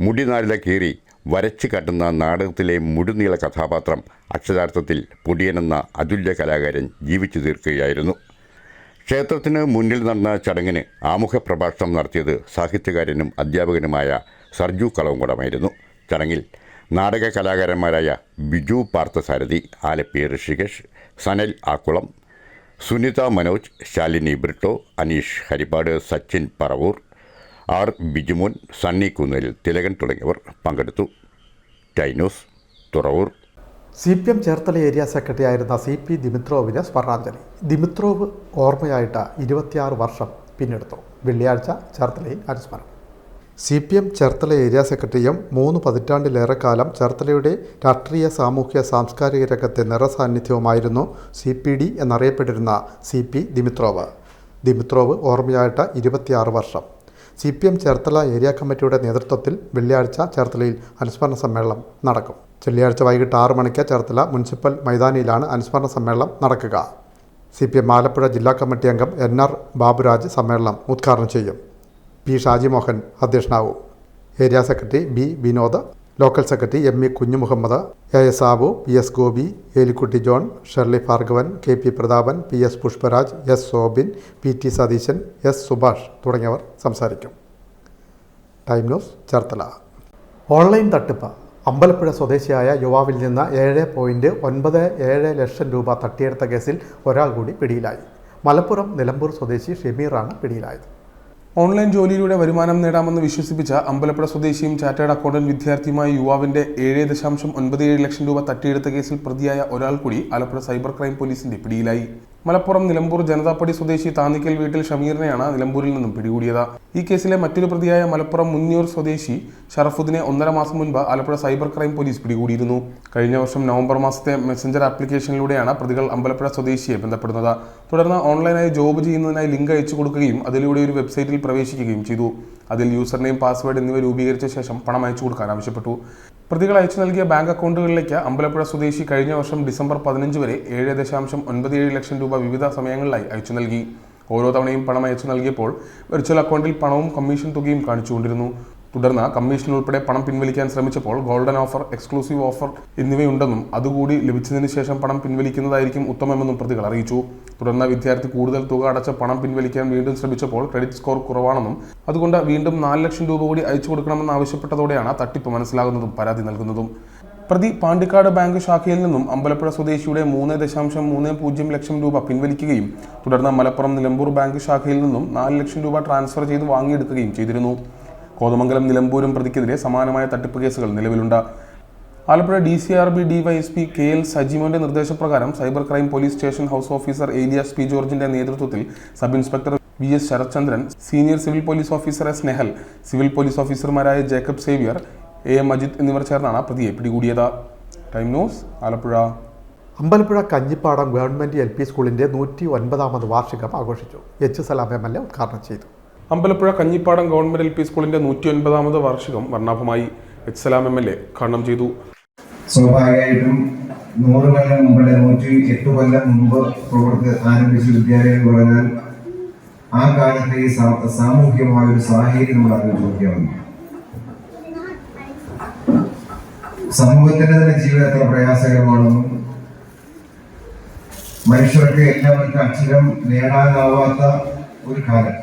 മുടിനാരില കീറി വരച്ചു കാട്ടുന്ന നാടകത്തിലെ മുഴുനീള കഥാപാത്രം അക്ഷരാർത്ഥത്തിൽ പൊടിയനെന്ന അതുല്യ കലാകാരൻ ജീവിച്ചു തീർക്കുകയായിരുന്നു. ക്ഷേത്രത്തിന് മുന്നിൽ നടന്ന ചടങ്ങിന് ആമുഖ പ്രഭാഷണം നടത്തിയത് സാഹിത്യകാരനും അധ്യാപകനുമായ സർജു കളവുംകുടമായിരുന്നു. ചടങ്ങിൽ നാടക കലാകാരന്മാരായ ബിജു പാർത്ഥസാരഥി, ആലപ്പി ഋഷികേഷ്, സനൽ ആക്കുളം, സുനിത മനോജ്, ശാലിനി ബ്രിട്ടോ, അനീഷ് ഹരിപ്പാട്, സച്ചിൻ പറവൂർ, R ബിജുമോൻ, സണ്ണി കുന്നേൽ, തിലകൻ തുടങ്ങിയവർ പങ്കെടുത്തു. Time news Thuravoor. CPM Cherthala area secretary ആയിരുന്ന CP ദിമിത്രോവിന് സ്മരണാഞ്ജലി. ദിമിത്രോവ് ഓർമ്മയായിട്ട് 26 വർഷം പിന്നിടുന്നു. വെള്ളിയാഴ്ച ചേർത്തലയിൽ അനുസ്മരണം. CPM ചേർത്തല ഏരിയ സെക്രട്ടറിയും 3 പതിറ്റാണ്ടിലേറെക്കാലം ചേർത്തലയുടെ രാഷ്ട്രീയ, സാമൂഹ്യ, സാംസ്കാരിക രംഗത്തെ നിറസാന്നിധ്യവുമായിരുന്നു CPD എന്നറിയപ്പെട്ടിരുന്ന CP ദിമിത്രോവ്. ദിമിത്രോവ് ഓർമ്മയായിട്ട് 26 വർഷം. CPM ചേർത്തല ഏരിയ കമ്മിറ്റിയുടെ നേതൃത്വത്തിൽ വെള്ളിയാഴ്ച ചേർത്തലയിൽ അനുസ്മരണ സമ്മേളനം നടക്കും. വെള്ളിയാഴ്ച വൈകിട്ട് 6 മണിക്ക് ചേർത്തല മുനിസിപ്പൽ മൈതാനിയിലാണ് അനുസ്മരണ സമ്മേളനം നടക്കുക. CPM ആലപ്പുഴ ജില്ലാ കമ്മിറ്റി അംഗം NR ബാബുരാജ് സമ്മേളനം ഉദ്ഘാടനം ചെയ്യും. P ഷാജിമോഹൻ അധ്യക്ഷനാവും. Area secretary B Vinod, local secretary ME Kunjumuhammed, AS Sabu, PS Gopi, Elikutty John, Shirley Bhargavan, KP Prathapan, PS Pushparaj, S Sobin, PT Satheesan, S Subhash തുടങ്ങിയവർ സംസാരിക്കും. Time news Cherthala. ഓൺലൈൻ തട്ടിപ്പ്. അമ്പലപ്പുഴ സ്വദേശിയായ യുവാവിൽ നിന്ന് 7.97 ലക്ഷം രൂപ തട്ടിയെടുത്ത കേസിൽ ഒരാൾ കൂടി പിടിയിലായി. മലപ്പുറം നിലമ്പൂർ സ്വദേശി ഷെമീറാണ് പിടിയിലായത്. ഓൺലൈൻ ജോലിയിലൂടെ വരുമാനം നേടാമെന്ന് വിശ്വസിപ്പിച്ച അമ്പലപ്പുഴ സ്വദേശിയും ചാർട്ടേഡ് അക്കൗണ്ടന്റ് വിദ്യാർത്ഥിയുമായ യുവാവിന്റെ 7.97 ലക്ഷം രൂപ തട്ടിയെടുത്ത കേസിൽ പ്രതിയായ ഒരാൾ കൂടി ആലപ്പുഴ സൈബർ ക്രൈം പോലീസിന്റെ പിടിയിലായി. മലപ്പുറം നിലമ്പൂർ ജനതാപ്പടി സ്വദേശി താന്നിക്കൽ വീട്ടിൽ ഷമീറിനെയാണ് നിലമ്പൂരിൽ നിന്നും പിടികൂടിയത്. ഈ കേസിലെ മറ്റൊരു പ്രതിയായ മലപ്പുറം മുന്നിയൂർ സ്വദേശി ഷറഫുദ്ദിനെ 1.5 മാസം മുൻപ് ആലപ്പുഴ സൈബർ ക്രൈം പോലീസ് പിടികൂടിയിരുന്നു. കഴിഞ്ഞ വർഷം നവംബർ മാസത്തെ മെസ്സഞ്ചർ ആപ്ലിക്കേഷനിലൂടെയാണ് പ്രതികൾ അമ്പലപ്പുഴ സ്വദേശിയെ ബന്ധപ്പെടുന്നത്. തുടർന്ന് ഓൺലൈനായി ജോബ് ചെയ്യുന്നതിനായി ലിങ്ക് അയച്ചു കൊടുക്കുകയും അതിലൂടെ ഒരു വെബ്സൈറ്റിൽ പ്രവേശിക്കുകയും ചെയ്തു. അതിൽ യൂസർ നെയിം, പാസ്വേഡ് എന്നിവ രൂപീകരിച്ച ശേഷം പണം അയച്ചു കൊടുക്കാൻ ആവശ്യപ്പെട്ടു. പ്രതികൾ അയച്ചു നൽകിയ ബാങ്ക് അക്കൗണ്ടുകളിലേക്ക് അമ്പലപ്പുഴ സ്വദേശി കഴിഞ്ഞ വർഷം ഡിസംബർ 15 വരെ 7.97 ലക്ഷം രൂപ വിവിധ സമയങ്ങളിലായി അയച്ചു നൽകി. ഓരോ തവണയും പണം അയച്ചു നൽകിയപ്പോൾ വെർച്വൽ അക്കൗണ്ടിൽ പണവും കമ്മീഷൻ തുകയും കാണിച്ചുകൊണ്ടിരുന്നു. തുടർന്ന് കമ്മീഷൻ ഉൾപ്പെടെ പണം പിൻവലിക്കാൻ ശ്രമിച്ചപ്പോൾ ഗോൾഡൻ ഓഫർ, എക്സ്ക്ലൂസീവ് ഓഫർ എന്നിവയുണ്ടെന്നും അതുകൂടി ലഭിച്ചതിന് ശേഷം പണം പിൻവലിക്കുന്നതായിരിക്കും ഉത്തമമെന്നും പ്രതികൾ അറിയിച്ചു. തുടർന്ന് വിദ്യാർത്ഥി കൂടുതൽ തുക അടച്ച് പണം പിൻവലിക്കാൻ വീണ്ടും ശ്രമിച്ചപ്പോൾ ക്രെഡിറ്റ് സ്കോർ കുറവാണെന്നും അതുകൊണ്ട് വീണ്ടും 4 ലക്ഷം രൂപ കൂടി അയച്ചു കൊടുക്കണമെന്ന് ആവശ്യപ്പെട്ടതോടെയാണ് തട്ടിപ്പ് മനസ്സിലാകുന്നതും പരാതി നൽകുന്നതും. പ്രതി പാണ്ടിക്കാട് ബാങ്ക് ശാഖയിൽ നിന്നും അമ്പലപ്പുഴ സ്വദേശിയുടെ 3.30 ലക്ഷം രൂപ പിൻവലിക്കുകയും തുടർന്ന് മലപ്പുറം നിലമ്പൂർ ബാങ്ക് ശാഖയിൽ നിന്നും 4 ലക്ഷം രൂപ ട്രാൻസ്ഫർ ചെയ്ത് വാങ്ങിയെടുക്കുകയും ചെയ്തിരുന്നു. കോതമംഗലം നിലമ്പൂരും പ്രതിക്കെതിരെ സമാനമായ തട്ടിപ്പ് കേസുകൾ നിലവിലുണ്ട്. ആലപ്പുഴ DCRB DYSP KL സജിമോന്റെ നിർദ്ദേശപ്രകാരം cyber crime police station house officer Elias P ജോർജിന്റെ നേതൃത്വത്തിൽ sub inspector VS Sarathchandran, senior civil police officer S Nehal, civil police ഓഫീസർമാരായ ജേക്കബ് സേവ്യർ, AM അജിത് എന്നിവർ ചേർന്നാണ് പ്രതിയെ പിടികൂടിയത്. Time news Alappuzha. Ambalappuzha Kanjippadam government LP സ്കൂളിന്റെ 109ാമത് വാർഷികം ആഘോഷിച്ചു. H സലാം MLA ഉദ്ഘാടനം ചെയ്തു. അമ്പലപ്പുഴ കഞ്ഞിപ്പാടം ഗവൺമെന്റ് LP സ്കൂളിന്റെ 109ാമത് വാർഷികം വർണ്ണാഭമായി. H സലാം MLA ഉദ്ഘാടനം ചെയ്തു. സ്വാഭാവികമായിട്ടും 100 കൊല്ലം മുമ്പ് 108 കൊല്ലം മുമ്പ് ആരംഭിച്ച വിദ്യാലയം എന്ന് പറഞ്ഞാൽ ആ കാലത്തെ ഈ സാമൂഹികമായ ഒരു സാഹചര്യം നമ്മൾ ആലോചിക്കുകയാണ്. സമൂഹത്തിന്റെ തന്നെ ജീവിതം എത്ര പ്രയാസകരമാണെന്നും മനുഷ്യർക്ക് എല്ലാവർക്കും അക്ഷരം നേടാനാവാത്ത ഒരു കാലം,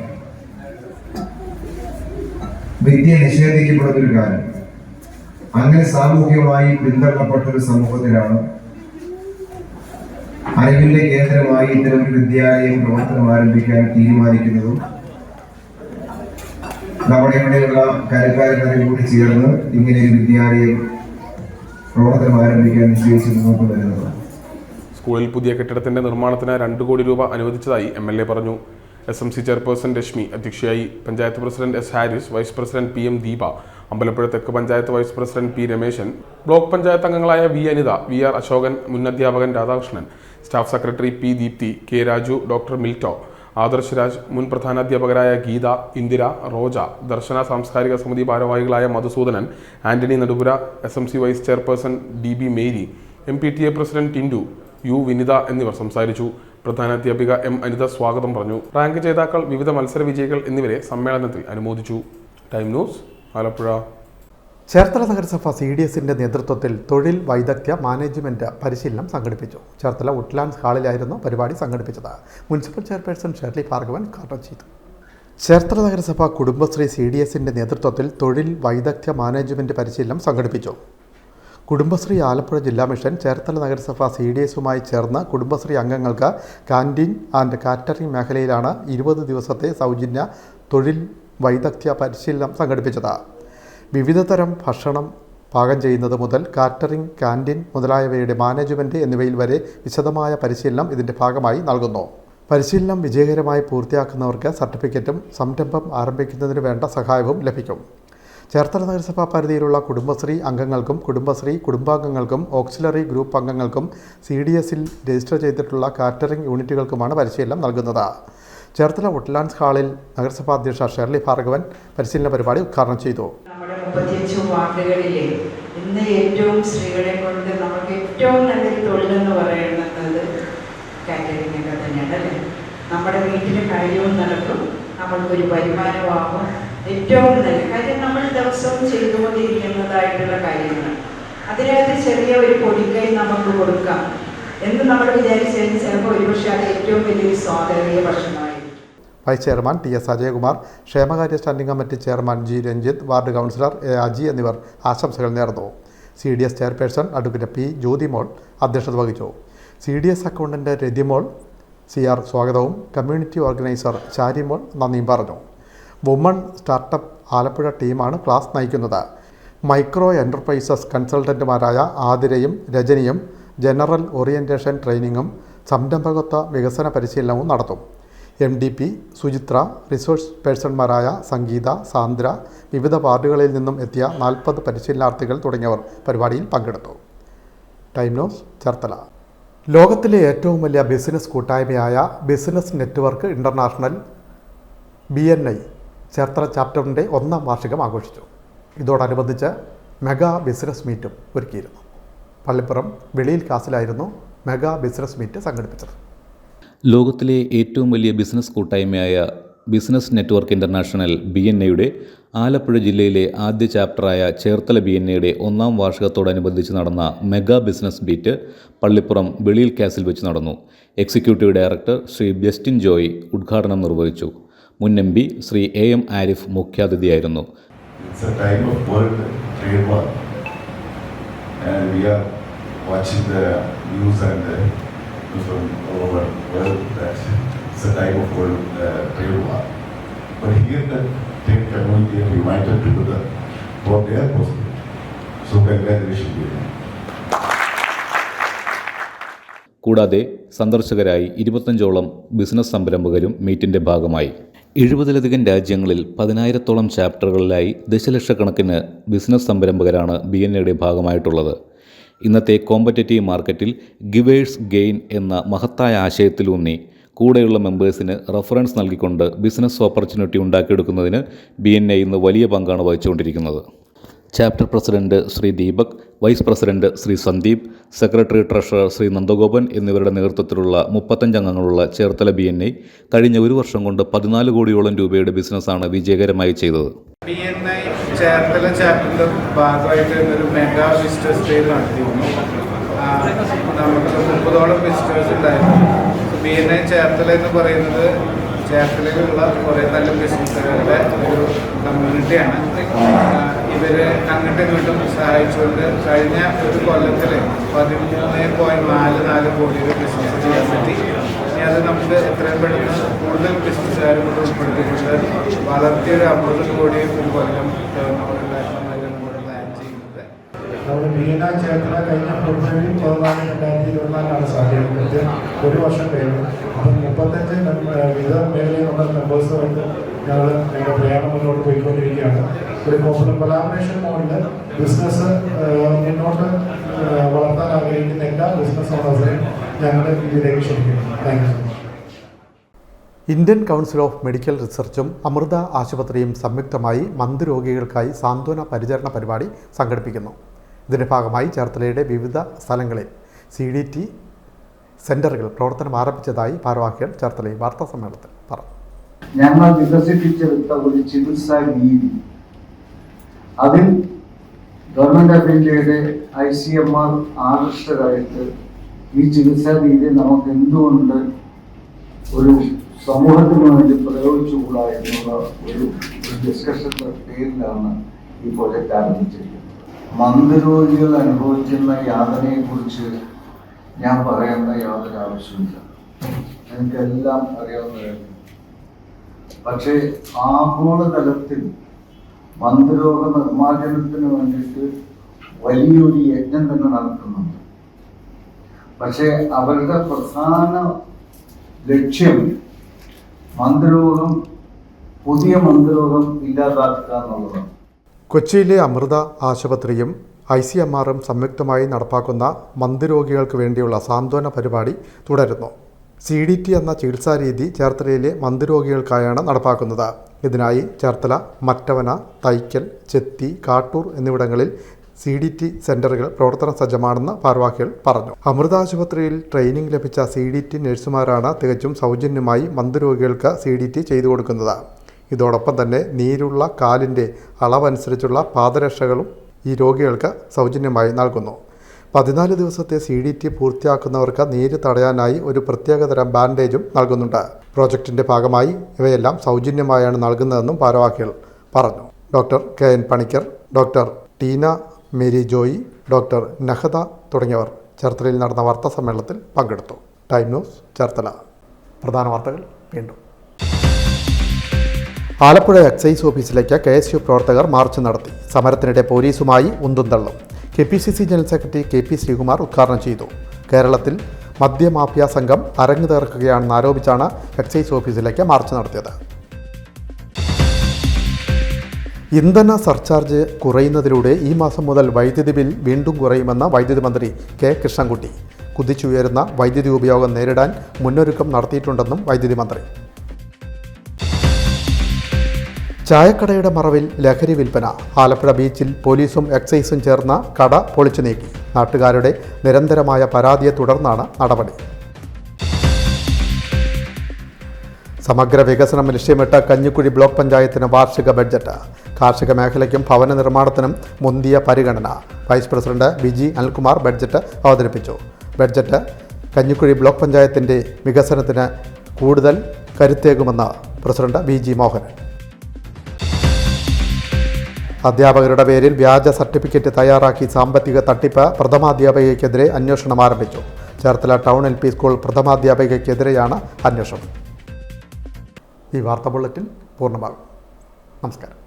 വിദ്യ നിഷേധിക്കപ്പെടുന്ന ഒരു കാലം, അങ്ങനെ സാമൂഹികമായി പിന്തള്ളപ്പെട്ട ഒരു സമൂഹത്തിലാണ് അറിവിന്റെ കേന്ദ്രമായി ഇത്തരം ഒരു വിദ്യാലയം പ്രവർത്തനം ആരംഭിക്കാൻ തീരുമാനിക്കുന്നതും നമ്മുടെ ഇവിടെയുള്ള കരക്കാരെ കൂടി ചേർന്ന് ഇങ്ങനെ ഒരു വിദ്യാലയം പ്രവർത്തനം ആരംഭിക്കാൻ നിശ്ചയിച്ച് മുന്നോട്ട് വരുന്നത്. സ്കൂളിൽ പുതിയ കെട്ടിടത്തിന്റെ നിർമ്മാണത്തിന് 2 കോടി രൂപ അനുവദിച്ചതായി MLA പറഞ്ഞു. SMC ചെയർപേഴ്സൺ രശ്മി അധ്യക്ഷയായി. പഞ്ചായത്ത് പ്രസിഡന്റ് S ഹാരിസ്, വൈസ് പ്രസിഡന്റ് PM ദീപ, അമ്പലപ്പുഴ തെക്ക് panchayat vice president P Rameshan, block panchayat അംഗങ്ങളായ V അനിത, VR അശോകൻ, മുൻ അധ്യാപകൻ Radhakrishnan, staff secretary P Deepthi, K Raju, doctor Milto, Adarsh Raj, മുൻ പ്രധാനാധ്യാപകരായ ഗീത, ഇന്ദിര, റോജ, ദർശന സാംസ്കാരിക സമിതി ഭാരവാഹികളായ Madhusoodanan, Antony Nedupura, SMC vice chairperson DB Mary, MPTA president Tindu, U Vinitha എന്നിവർ സംസാരിച്ചു. പ്രധാനാധ്യാപിക M അനിത സ്വാഗതം പറഞ്ഞു. റാങ്ക് ജേതാക്കൾ, വിവിധ മത്സര വിജയികൾ എന്നിവരെ സമ്മേളനത്തിൽ അനുമോദിച്ചു. Time news Alappuzha. ചേർത്തല നഗരസഭ CDSന്റെ നേതൃത്വത്തിൽ തൊഴിൽ വൈദഗ്ധ്യ മാനേജ്മെന്റ് പരിശീലനം സംഘടിപ്പിച്ചു. ചേർത്തല വുഡ്ലാൻഡ്സ് ഹാളിലായിരുന്നു പരിപാടി സംഘടിപ്പിച്ചത്. മുനിസിപ്പൽ ചെയർപേഴ്സൺ ഷെർലി ഭാർഗവൻ ഉദ്ഘാടനം ചെയ്തു. ചേർത്തല നഗരസഭ കുടുംബശ്രീ CDSന്റെ നേതൃത്വത്തിൽ തൊഴിൽ വൈദഗ്ധ്യ മാനേജ്മെന്റ് പരിശീലനം സംഘടിപ്പിച്ചു. കുടുംബശ്രീ ആലപ്പുഴ ജില്ലാ മിഷൻ ചേർത്തല നഗരസഭ CDSുമായി ചേർന്ന് കുടുംബശ്രീ അംഗങ്ങൾക്ക് കാന്റീൻ ആൻഡ് കാറ്ററിംഗ് മേഖലയിലാണ് 20 ദിവസത്തെ സൗജന്യ തൊഴിൽ വൈദഗ്ധ്യ പരിശീലനം സംഘടിപ്പിച്ചത്. വിവിധതരം ഭക്ഷണം പാകം ചെയ്യുന്നത് മുതൽ കാറ്ററിംഗ്, കാന്റീൻ മുതലായവയുടെ മാനേജ്മെൻറ്റ് എന്നിവയിൽ വരെ വിശദമായ പരിശീലനം ഇതിൻ്റെ ഭാഗമായി നൽകുന്നു. പരിശീലനം വിജയകരമായി പൂർത്തിയാക്കുന്നവർക്ക് സർട്ടിഫിക്കറ്റും സംരംഭം ആരംഭിക്കുന്നതിന് വേണ്ട സഹായവും ലഭിക്കും. ചേർത്തല നഗരസഭാ പരിധിയിലുള്ള കുടുംബശ്രീ അംഗങ്ങൾക്കും കുടുംബശ്രീ കുടുംബാംഗങ്ങൾക്കും ഓക്സിലറി ഗ്രൂപ്പ് അംഗങ്ങൾക്കും CDSൽ രജിസ്റ്റർ ചെയ്തിട്ടുള്ള കാറ്ററിംഗ് യൂണിറ്റുകൾക്കുമാണ് പരിശീലനം നൽകുന്നത്. ചേർത്തല വുഡ്ലാൻഡ്സ് ഹാളിൽ നഗരസഭാ അധ്യക്ഷ ഷെർലി ഭാർഗവൻ പരിശീലന പരിപാടി ഉദ്ഘാടനം ചെയ്തു. നമ്മുടെ 35 വാർഡുകളിലെ ഇന്ന് ഏറ്റവും സ്ത്രീകളെ കൊണ്ട് നമുക്ക് ഏറ്റവും നല്ലൊരു തൊഴിലെന്ന് പറയുന്നത് കാറ്ററിംഗ് ഒക്കെ തന്നെയാണ് അല്ലേ. നമ്മുടെ വീട്ടിലെ കാര്യവും നടക്കും, നമ്മൾക്കൊരു വരുമാനമാകും. ഏറ്റവും നല്ല കാര്യം നമ്മൾ ദിവസവും ചെയ്തുകൊണ്ടിരിക്കുന്നതായിട്ടുള്ള കാര്യങ്ങളാണ്. അതിനകത്ത് ചെറിയ ഒരു പൊടിക്കൈ നമുക്ക് കൊടുക്കാം എന്ന് നമ്മൾ വിചാരിച്ചാൽ ചിലപ്പോൾ ഒരുപക്ഷെ അത് ഏറ്റവും വലിയൊരു സ്വാതന്ത്ര്യ ഭക്ഷണമായിരിക്കും. വൈസ് ചെയർമാൻ TS അജയകുമാർ, ക്ഷേമകാര്യ standing committee chairman G Ranjith, ward councillor A Aji എന്നിവർ ആശംസകൾ നേർന്നു. CDS chairperson advocate P Jyothimol അധ്യക്ഷത വഹിച്ചു. CDS അക്കൗണ്ടന്റ് രതിമോൾ CR സ്വാഗതവും കമ്മ്യൂണിറ്റി ഓർഗനൈസർ ചാരിമോൾ നന്ദിയും പറഞ്ഞു. വുമൺ സ്റ്റാർട്ടപ്പ് ആലപ്പുഴ ടീമാണ് ക്ലാസ് നയിക്കുന്നത്. മൈക്രോ എൻ്റർപ്രൈസസ് കൺസൾട്ടൻറ്റുമാരായ ആതിരയും രജനിയും ജനറൽ ഓറിയൻറ്റേഷൻ ട്രെയിനിങ്ങും സംരംഭകത്വ വികസന പരിശീലനവും നടത്തും. MDP സുചിത്ര, റിസോഴ്സ് പേഴ്സൺമാരായ സംഗീത, സാന്ദ്ര, വിവിധ വാർഡുകളിൽ നിന്നും എത്തിയ 40 പരിശീലനാർത്ഥികൾ തുടങ്ങിയവർ പരിപാടിയിൽ പങ്കെടുത്തു. Time news, Cherthala. ലോകത്തിലെ ഏറ്റവും വലിയ ബിസിനസ് കൂട്ടായ്മയായ business network international BNI Cherthala ചാപ്റ്ററിൻ്റെ 1ാം വാർഷികം ആഘോഷിച്ചു. ഇതോടനുബന്ധിച്ച് മെഗാ ബിസിനസ് മീറ്റും ഒരുക്കിയിരുന്നു. പള്ളിപ്പുറം വെളിയിൽ കാസിലായിരുന്നു മെഗാ ബിസിനസ് മീറ്റ് സംഘടിപ്പിച്ചത്. ലോകത്തിലെ ഏറ്റവും വലിയ ബിസിനസ് കൂട്ടായ്മയായ ബിസിനസ് നെറ്റ്വർക്ക് ഇൻ്റർനാഷണൽ BNIയുടെ ആലപ്പുഴ ജില്ലയിലെ ആദ്യ ചാപ്റ്ററായ ചേർത്തല BNIയുടെ 1ാം വാർഷികത്തോടനുബന്ധിച്ച് നടന്ന മെഗാ ബിസിനസ് മീറ്റ് പള്ളിപ്പുറം വെളിയിൽ കാസിൽ വെച്ച് നടന്നു. Executive director Shri Justin Joy ഉദ്ഘാടനം നിർവഹിച്ചു. മുൻ MP Shri AM Arif മുഖ്യാതിഥിയായിരുന്നു. It's a time of world trade war, and we are watching the news and from all over world that it's a time of world trade war. But here the trade community are united together for their prosperity. So congratulations to them. കൂടാതെ സന്ദർശകരായി 25ഓളം business സംരംഭകരും മീറ്റിൻ്റെ ഭാഗമായി. 70ലധികം രാജ്യങ്ങളിൽ 10,000ഓളം ചാപ്റ്ററുകളിലായി ദശലക്ഷക്കണക്കിന് business സംരംഭകരാണ് BNIയുടെ ഭാഗമായിട്ടുള്ളത്. ഇന്നത്തെ competitive മാർക്കറ്റിൽ givers gain എന്ന മഹത്തായ ആശയത്തിലൂന്നി കൂടെയുള്ള മെമ്പേഴ്സിന് റെഫറൻസ് നൽകിക്കൊണ്ട് ബിസിനസ് ഓപ്പർച്യൂണിറ്റി ഉണ്ടാക്കിയെടുക്കുന്നതിന് BNI ഇന്ന് വലിയ പങ്കാണ് വഹിച്ചുകൊണ്ടിരിക്കുന്നത്. Chapter president Shri Deepak, vice president Shri Sandeep, secretary treasurer Shri Nandagopan എന്നിവരുടെ നേതൃത്വത്തിലുള്ള 35 അംഗങ്ങളുള്ള ചേർത്തല BNI കഴിഞ്ഞ ഒരു വർഷം കൊണ്ട് 14 കോടിയോളം രൂപയുടെ ബിസിനസ്സാണ് വിജയകരമായി ചെയ്തത്. BNI ചേർത്തല ചാപ്റ്ററിന്റെ ഭാഗമായിട്ട് ഒരു മെഗാ വിസിറ്റേഴ്സ് ഡേ നടത്തിയിരുന്നു. നമുക്ക് 30ഓളം വിസിറ്റേഴ്സ് ഉണ്ടായിരുന്നു. BNI ചേർത്തല എന്ന് പറയുന്നത് ചേർത്തലയിലുള്ള കുറേ നല്ല ബിസിനസ്സുകാരുടെ ഒരു കമ്മ്യൂണിറ്റിയാണ്. ഇവർ അങ്ങോട്ടും ഇങ്ങോട്ടും സഹായിച്ചുകൊണ്ട് കഴിഞ്ഞ ഒരു കൊല്ലത്തിൽ 13.44 കോടിയുടെ ബിസിനസ് ചെയ്യാൻ പറ്റി. ഇനി അത് നമുക്ക് എത്രയും പെട്ടെന്ന് കൂടുതൽ ബിസിനസ്സുകാരും കൂടെ ഉൾപ്പെടുത്തിക്കൊണ്ട് വളർത്തിയൊരു 50 കോടി ഒരു കൊല്ലം നമ്മളുണ്ടാക്കണമെന്നാണ് നമ്മൾ പ്ലാൻ ചെയ്യുന്നത്. നമ്മൾ BNI ചേർത്തല കഴിഞ്ഞ ഫെബ്രുവരി 14, 2024 സാധ്യത ഒരു വർഷം കഴിഞ്ഞു. അപ്പം 35 വിവിധ മേഖലയിലുള്ള മെമ്പേഴ്സുമായിട്ട് ഞങ്ങൾ ഞങ്ങളുടെ പ്രയാണം മുന്നോട്ട് പോയിക്കൊണ്ടിരിക്കുകയാണ്. ഒരു കൊളാബറേഷൻ മോഡിൽ ബിസിനസ് മുന്നോട്ട് വളർത്താൻ ആഗ്രഹിക്കുന്ന എല്ലാ ബിസിനസ് ഓണേഴ്സിനെയും ഞങ്ങൾ ഇതിലേക്ക് ക്ഷണിക്കുന്നു. Thank you. Indian council of medical റിസർച്ചും അമൃത ആശുപത്രിയും സംയുക്തമായി മന്ദരോഗികൾക്കായി സാന്ത്വന പരിചരണ പരിപാടി സംഘടിപ്പിക്കുന്നു. ഇതിൻ്റെ ഭാഗമായി ചേർത്തലയുടെ വിവിധ സ്ഥലങ്ങളിൽ CDT സെൻ്ററുകൾ പ്രവർത്തനം ആരംഭിച്ചതായി ഭാരവാഹികൾ ചേർത്തലയിൽ വാർത്താസമ്മേളനത്തിൽ പറഞ്ഞു. ഞങ്ങൾ വികസിപ്പിച്ചെടുത്ത ഒരു ചികിത്സാ രീതി, അതിൽ ഗവൺമെൻറ് ഓഫ് ഇന്ത്യയുടെ ICMR ആകൃഷ്ടരായിട്ട് ഈ ചികിത്സാ രീതി നമുക്ക് എന്തുകൊണ്ട് ഒരു സമൂഹത്തിന് വേണ്ടി പ്രയോഗിച്ചുകൂടാ എന്നുള്ള ഒരു ഡിസ്കഷന്റെ പേരിലാണ് ഈ പ്രോജക്റ്റ് ആരംഭിച്ചിരിക്കുന്നത്. മന്ദരോഗികൾ അനുഭവിക്കുന്ന യാതനയെക്കുറിച്ച് ഞാൻ പറയേണ്ട യാതൊരു ആവശ്യമില്ല, എനിക്കെല്ലാം അറിയാവുന്ന കാര്യം. പക്ഷേ ആഗോളതലത്തിൽ മന്ദരോഗ നിർമ്മാർജ്ജനത്തിന് വേണ്ടിയിട്ട് വലിയൊരു യജ്ഞം തന്നെ നടത്തുന്നുണ്ട്. പക്ഷേ അവരുടെ പ്രധാന ലക്ഷ്യം പുതിയ മന്ദരോഗം ഇല്ലാതാക്കുക എന്നുള്ളതാണ്. കൊച്ചിയിലെ അമൃത ആശുപത്രിയും ICMRും സംയുക്തമായി നടപ്പാക്കുന്ന മന്ദരോഗികൾക്ക് വേണ്ടിയുള്ള സാന്ത്വന പരിപാടി തുടരുന്നു. CDT എന്ന ചികിത്സാരീതി ചേർത്തലയിലെ മന്ദരോഗികൾക്കായാണ് നടപ്പാക്കുന്നത്. ഇതിനായി ചേർത്തല, മറ്റവന, തൈക്കൽ, ചെത്തി, കാട്ടൂർ എന്നിവിടങ്ങളിൽ CDT സെന്ററുകൾ പ്രവർത്തന സജ്ജമാണെന്ന് ഭാരവാഹികൾ പറഞ്ഞു. അമൃത ആശുപത്രിയിൽ ട്രെയിനിംഗ് ലഭിച്ച CDT നഴ്സുമാരാണ് തികച്ചും സൗജന്യമായി മന്ദരോഗികൾക്ക് CDT ചെയ്തു കൊടുക്കുന്നത്. ഇതോടൊപ്പം തന്നെ നീരുള്ള കാലിൻ്റെ അളവനുസരിച്ചുള്ള പാദരക്ഷകളും ഈ രോഗികൾക്ക് സൗജന്യമായി നൽകുന്നു. 14 ദിവസത്തെ CDT പൂർത്തിയാക്കുന്നവർക്ക് നീര് തടയാനായി ഒരു പ്രത്യേകതരം ബാൻഡേജും നൽകുന്നുണ്ട്. പ്രോജക്റ്റിൻ്റെ ഭാഗമായി ഇവയെല്ലാം സൗജന്യമായാണ് നൽകുന്നതെന്നും ഭാരവാഹികൾ പറഞ്ഞു. Doctor KN Panicker, doctor Tina Mary Joy, doctor Nahada തുടങ്ങിയവർ ചേർത്തലയിൽ നടന്ന വാർത്താസമ്മേളനത്തിൽ പങ്കെടുത്തു. Time news Cherthala. പ്രധാന വാർത്തകൾ വീണ്ടും. ആലപ്പുഴ എക്സൈസ് ഓഫീസിലേക്ക് KSU പ്രവർത്തകർ മാർച്ച് നടത്തി. സമരത്തിനിടെ പോലീസുമായി ഉന്തും തള്ളും. KPCC general secretary KP Sreekumar ഉദ്ഘാടനം ചെയ്തു. കേരളത്തിൽ മദ്യമാഫിയ സംഘം അരങ്ങു തീർക്കുകയാണെന്ന് ആരോപിച്ചാണ് എക്സൈസ് ഓഫീസിലേക്ക് മാർച്ച് നടത്തിയത്. ഇന്ധന സർചാർജ് കുറയുന്നതിലൂടെ ഈ മാസം മുതൽ വൈദ്യുതി ബിൽ വീണ്ടും കുറയുമെന്ന് വൈദ്യുതി മന്ത്രി K കൃഷ്ണൻകുട്ടി. കുതിച്ചുയരുന്ന വൈദ്യുതി ഉപയോഗം നേരിടാൻ മുന്നൊരുക്കം നടത്തിയിട്ടുണ്ടെന്നും വൈദ്യുതി മന്ത്രി. ചായക്കടയുടെ മറവിൽ ലഹരി വിൽപ്പന. ആലപ്പുഴ ബീച്ചിൽ പോലീസും എക്സൈസും ചേർന്ന കട പൊളിച്ചു നീക്കി. നാട്ടുകാരുടെ നിരന്തരമായ പരാതിയെ തുടർന്നാണ് നടപടി. സമഗ്ര വികസനം ലക്ഷ്യമിട്ട കഞ്ഞിക്കുഴി ബ്ലോക്ക് പഞ്ചായത്തിന് വാർഷിക ബഡ്ജറ്റ്. കാർഷിക മേഖലയ്ക്കും ഭവന നിർമ്മാണത്തിനും മുന്തിയ പരിഗണന. Vice president BG Anilkumar budget അവതരിപ്പിച്ചു. ബഡ്ജറ്റ് കഞ്ഞിക്കുഴി ബ്ലോക്ക് പഞ്ചായത്തിൻ്റെ വികസനത്തിന് കൂടുതൽ കരുത്തേകുമെന്ന് പ്രസിഡന്റ് BG മോഹൻ. അധ്യാപകരുടെ പേരിൽ വ്യാജ സർട്ടിഫിക്കറ്റ് തയ്യാറാക്കി സാമ്പത്തിക തട്ടിപ്പ്. പ്രഥമാധ്യാപികയ്ക്കെതിരെ അന്വേഷണം ആരംഭിച്ചു. ചേർത്തല ടൗൺ LP സ്കൂൾ പ്രഥമാധ്യാപികയ്ക്കെതിരെയാണ് അന്വേഷണം. ഈ വാർത്താ ബുള്ളറ്റിൻ പൂർണ്ണമാകും. നമസ്കാരം.